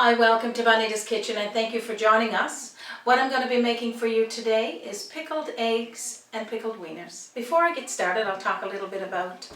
Hi, welcome to Bonita's Kitchen and thank you for joining us. What I'm going to be making for you today is pickled eggs and pickled wieners. Before I get started, I'll talk a little bit about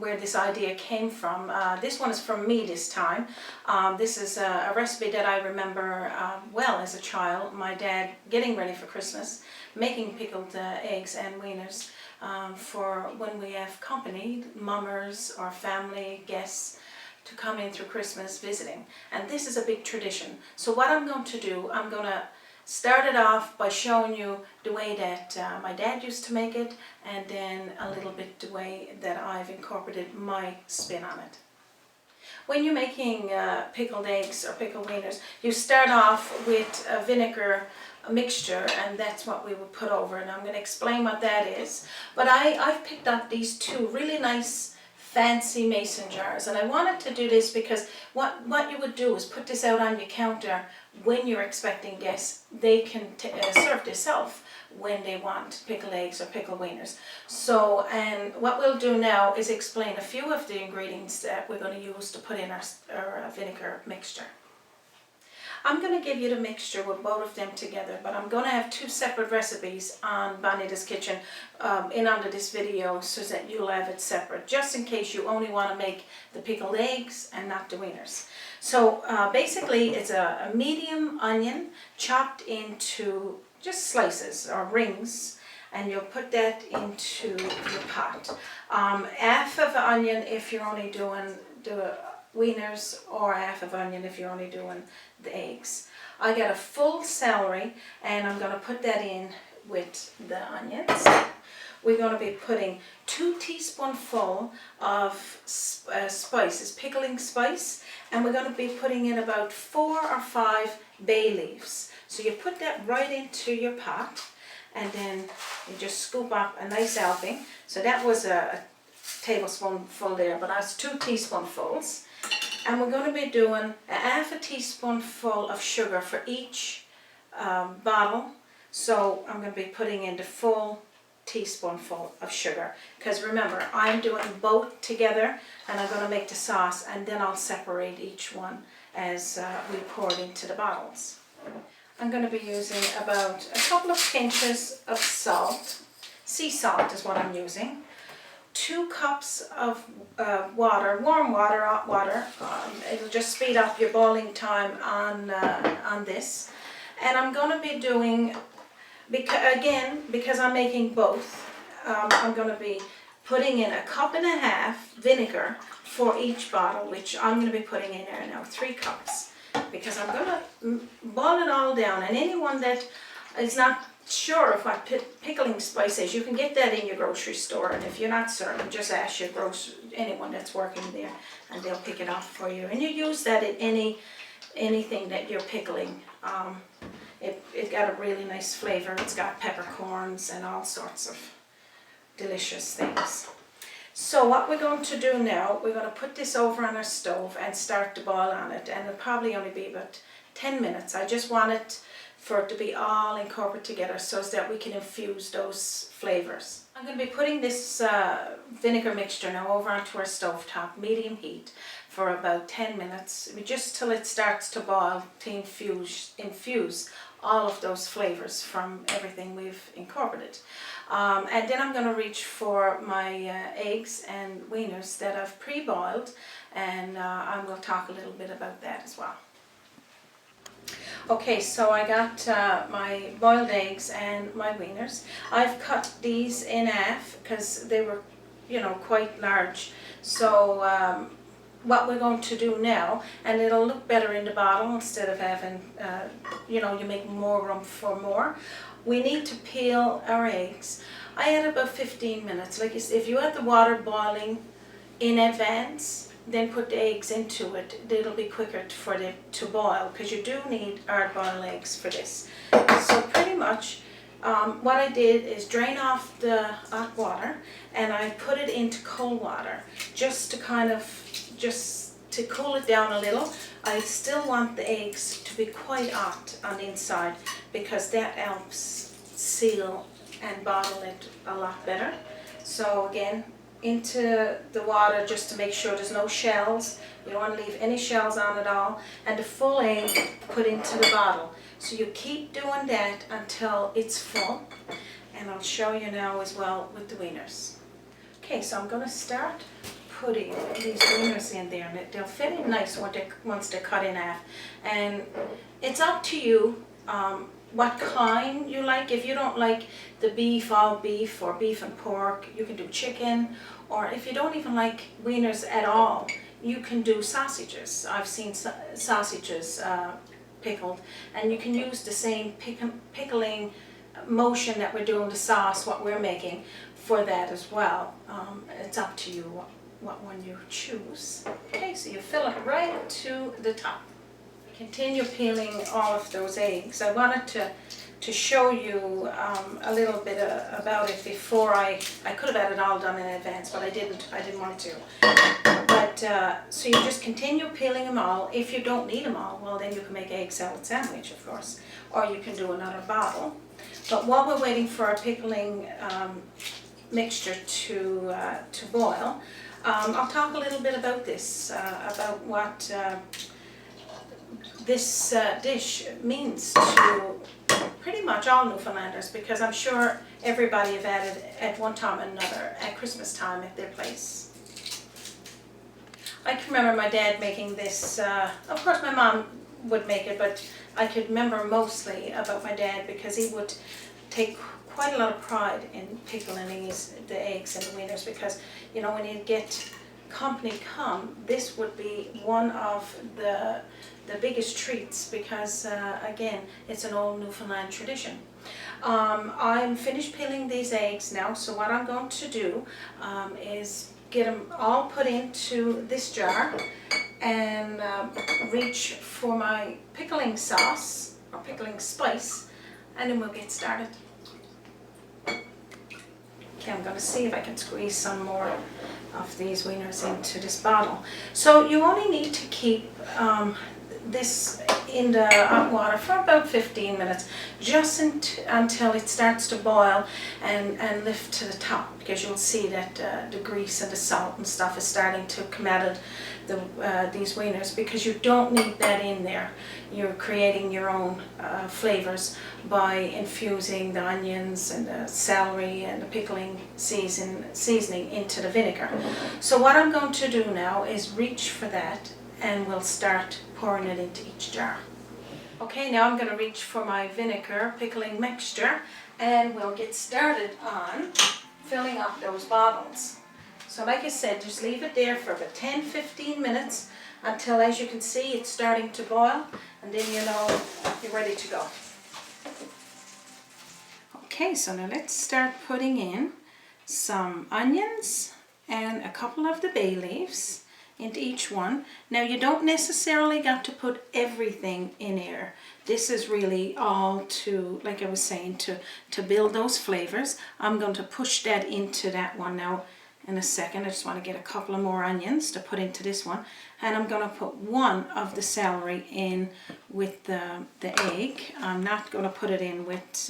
where this idea came from. This one is from me this time. This is a recipe that I remember well as a child. My dad getting ready for Christmas, making pickled eggs and wieners for when we have company, mummers or family guests, to come in through Christmas visiting. And this is a big tradition. So what I'm going to do, I'm going to start it off by showing you the way that my dad used to make it, and then a little bit the way that I've incorporated my spin on it. When you're making pickled eggs or pickled wieners, you start off with a vinegar mixture, and that's what we would put over, and I'm going to explain what that is. But I've picked up these two really nice fancy mason jars, and I wanted to do this because what you would do is put this out on your counter when you're expecting guests. They can serve this out when they want pickled eggs or pickled wieners. So, and what we'll do now is explain a few of the ingredients that we're going to use to put in our vinegar mixture. I'm going to give you the mixture with both of them together, but I'm going to have two separate recipes on Bonita's Kitchen in under this video so that you'll have it separate, just in case you only want to make the pickled eggs and not the wieners. So basically it's a medium onion chopped into just slices or rings, and you'll put that into your pot. Half of an onion if you're only doing the wieners, or half of onion if you're only doing the eggs. I got a full celery, and I'm going to put that in with the onions. We're going to be putting 2 teaspoonfuls of spices, pickling spice, and we're going to be putting in about 4 or 5 bay leaves. So you put that right into your pot, and then you just scoop up a nice helping. So that was a tablespoonful there, but that's 2 teaspoonfuls. And we're going to be doing a half a teaspoonful of sugar for each bottle. So I'm going to be putting in the full teaspoonful of sugar, because remember, I'm doing both together, and I'm going to make the sauce, and then I'll separate each one as we pour it into the bottles. I'm going to be using about a couple of pinches of salt. Sea salt is what I'm using. 2 cups of water, warm water, hot water. It'll just speed up your boiling time on this. And I'm going to be doing, because I'm making both, I'm going to be putting in 1.5 cups vinegar for each bottle, which I'm going to be putting in there now, 3 cups. Because I'm going to boil it all down, and anyone that is not sure of what pickling spice is, you can get that in your grocery store, and if you're not certain, just ask your anyone that's working there, and they'll pick it up for you. And you use that in anything that you're pickling. It got a really nice flavor. It's got peppercorns and all sorts of delicious things. So what we're going to do now, we're going to put this over on our stove and start to boil on it, and it'll probably only be about 10 minutes. I just want it for it to be all incorporated together so that we can infuse those flavors. I'm going to be putting this vinegar mixture now over onto our stove top, medium heat, for about 10 minutes, just till it starts to boil, to infuse all of those flavors from everything we've incorporated. And then I'm going to reach for my eggs and wieners that I've pre-boiled, and I will talk a little bit about that as well. Okay, so I got my boiled eggs and my wieners. I've cut these in half because they were, quite large. So what we're going to do now, and it'll look better in the bottle instead of having, you make more room for more. We need to peel our eggs. I had about 15 minutes. Like if you had the water boiling in advance, then put the eggs into it. It'll be quicker for them to boil, because you do need hard-boiled eggs for this. So pretty much what I did is drain off the hot water, and I put it into cold water just to to cool it down a little. I still want the eggs to be quite hot on the inside, because that helps seal and bottle it a lot better. So again, into the water just to make sure there's no shells. You don't want to leave any shells on at all. And the full egg put into the bottle. So you keep doing that until it's full. And I'll show you now as well with the wieners. Okay, so I'm going to start putting these wieners in there, and they'll fit in nice once they're cut in half. And it's up to you what kind you like. If you don't like the beef, all beef, or beef and pork, you can do chicken. Or if you don't even like wieners at all, you can do sausages. I've seen sausages pickled, and you can use the same pickling motion that we're doing the sauce, what we're making, for that as well. It's up to you what one you choose. Okay, so you fill it right to the top. Continue peeling all of those eggs. I wanted to show you a little bit about it before I could have had it all done in advance, but I didn't want to. But so you just continue peeling them all. If you don't need them all, well, then you can make egg salad sandwich, of course, or you can do another bottle. But while we're waiting for our pickling mixture to boil, I'll talk a little bit about this, about what this dish means to pretty much all Newfoundlanders, because I'm sure everybody have had it at one time or another at Christmas time at their place. I can remember my dad making this. Of course my mom would make it, but I could remember mostly about my dad because he would take quite a lot of pride in pickling the eggs and the wieners, because you know, when you get company come, this would be one of the biggest treats, because again, it's an old Newfoundland tradition. I'm finished peeling these eggs now, so what I'm going to do is get them all put into this jar and reach for my pickling sauce or pickling spice, and then we'll get started. Okay, I'm going to see if I can squeeze some more of these wieners into this bottle. So you only need to keep this in the hot water for about 15 minutes, just until it starts to boil and lift to the top, because you'll see that the grease and the salt and stuff is starting to come out of these wieners, because you don't need that in there. You're creating your own flavors by infusing the onions and the celery and the pickling seasoning into the vinegar. So what I'm going to do now is reach for that, and we'll start pouring it into each jar. Okay, now I'm going to reach for my vinegar pickling mixture, and we'll get started on filling up those bottles. So like I said, just leave it there for about 10-15 minutes until, as you can see, it's starting to boil, and then you know you're ready to go. Okay, so now let's start putting in some onions and a couple of the bay leaves into each one. Now you don't necessarily got to put everything in here. This is really all to, like I was saying, to build those flavors. I'm going to push that into that one now in a second. I just want to get a couple of more onions to put into this one, and I'm going to put one of the celery in with the egg. I'm not going to put it in with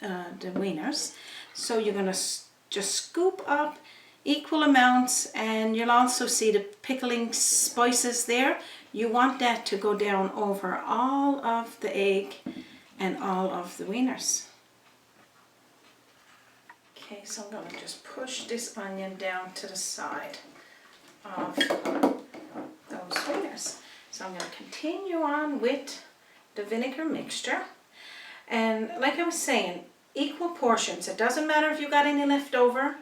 the wieners. So you're going to just scoop up equal amounts, and you'll also see the pickling spices there. You want that to go down over all of the egg and all of the wieners. Okay, so I'm going to just push this onion down to the side of those wieners. So I'm going to continue on with the vinegar mixture, and like I was saying, equal portions. It doesn't matter if you got any left over,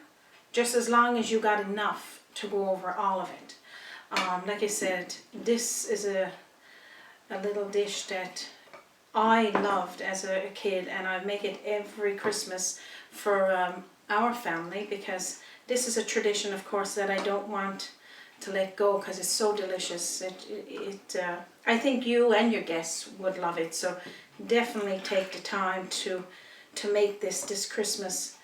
just as long as you got enough to go over all of it. Like I said, this is a little dish that I loved as a kid, and I make it every Christmas for our family, because this is a tradition, of course, that I don't want to let go, because it's so delicious. I think you and your guests would love it, so definitely take the time to make this Christmas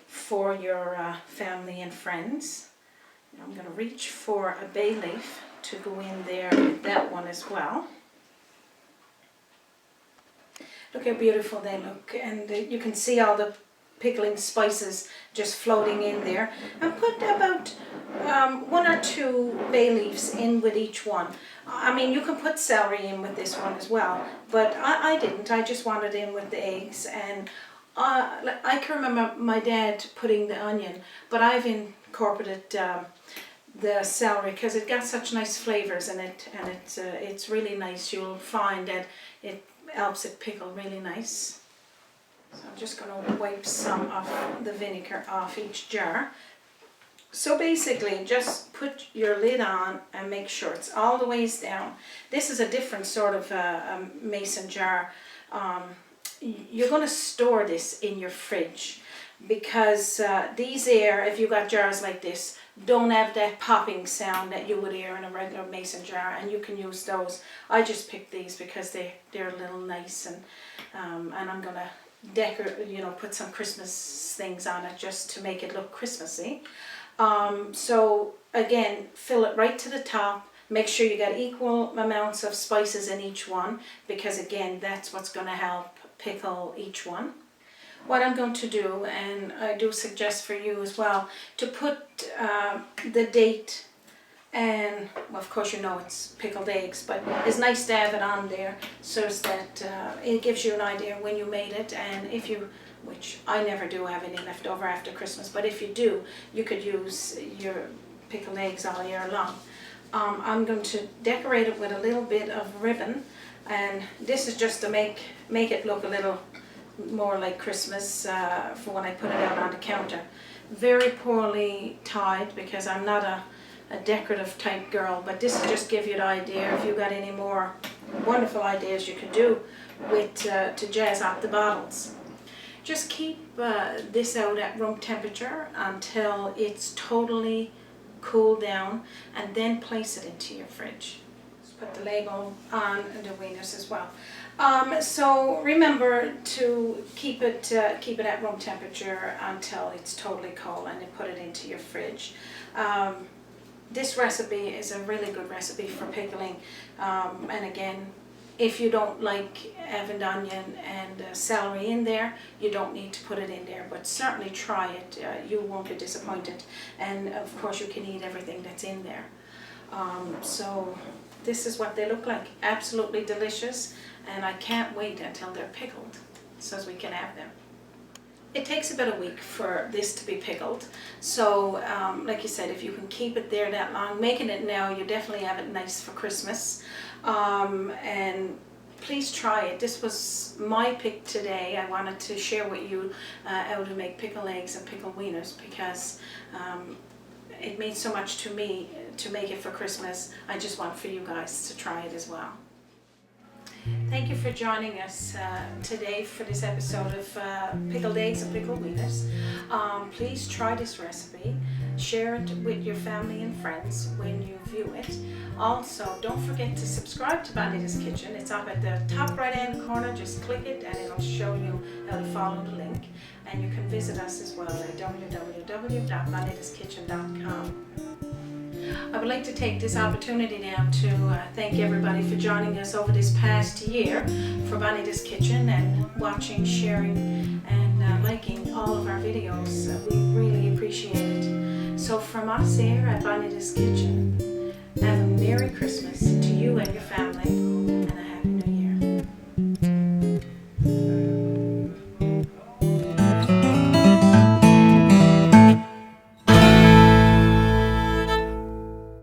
for your family and friends. I'm going to reach for a bay leaf to go in there with that one as well. Look how beautiful they look, and you can see all the pickling spices just floating in there, and put about 1 or 2 bay leaves in with each one. I mean, you can put celery in with this one as well, but I didn't. I just wanted in with the eggs, and I can remember my dad putting the onion, but I've incorporated the celery because it got such nice flavors in it, and it's really nice. You'll find that it helps it pickle really nice. So I'm just going to wipe some of the vinegar off each jar. So basically, just put your lid on and make sure it's all the ways down. This is a different sort of a mason jar. You're going to store this in your fridge because these here, if you got jars like this, don't have that popping sound that you would hear in a regular mason jar, and you can use those. I just picked these because they're a little nice, and I'm going to decorate, put some Christmas things on it just to make it look Christmassy. So again, fill it right to the top. Make sure you got equal amounts of spices in each one, because again, that's what's going to help pickle each one. What I'm going to do, and I do suggest for you as well, to put the date, and well, of course it's pickled eggs, but it's nice to have it on there so that it gives you an idea when you made it, and if you, which I never do have any left over after Christmas, but if you do, you could use your pickled eggs all year long. I'm going to decorate it with a little bit of ribbon, and this is just to make it look a little more like Christmas for when I put it out on the counter. Very poorly tied because I'm not a decorative type girl, but this will just give you an idea. If you got any more wonderful ideas you could do with to jazz up the bottles. Just keep this out at room temperature until it's totally cooled down, and then place it into your fridge. Just put the label on the wieners as well. So remember to keep it at room temperature until it's totally cold, and then put it into your fridge. This recipe is a really good recipe for pickling, and again, if you don't like having onion and celery in there, you don't need to put it in there, but certainly try it. You won't be disappointed, and of course you can eat everything that's in there. So this is what they look like. Absolutely delicious, and I can't wait until they're pickled so as we can have them. It takes about a week for this to be pickled, so like you said, if you can keep it there that long, making it now, you definitely have it nice for Christmas. And please try it. This was my pick today. I wanted to share with you how to make pickled eggs and pickled wieners, because it means so much to me to make it for Christmas. I just want for you guys to try it as well. Thank you for joining us today for this episode of Pickled Eggs and Pickled Wieners. Please try this recipe. Share it with your family and friends when you view it. Also, don't forget to subscribe to Bonita's Kitchen. It's up at the top right hand corner. Just click it and it'll show you how to follow the link. And you can visit us as well at www.bonitaskitchen.com. I would like to take this opportunity now to thank everybody for joining us over this past year for Bonita's Kitchen, and watching, sharing, and liking all of our videos. We really appreciate it. So from us here at Bonita's Kitchen, have a Merry Christmas to you and your family, and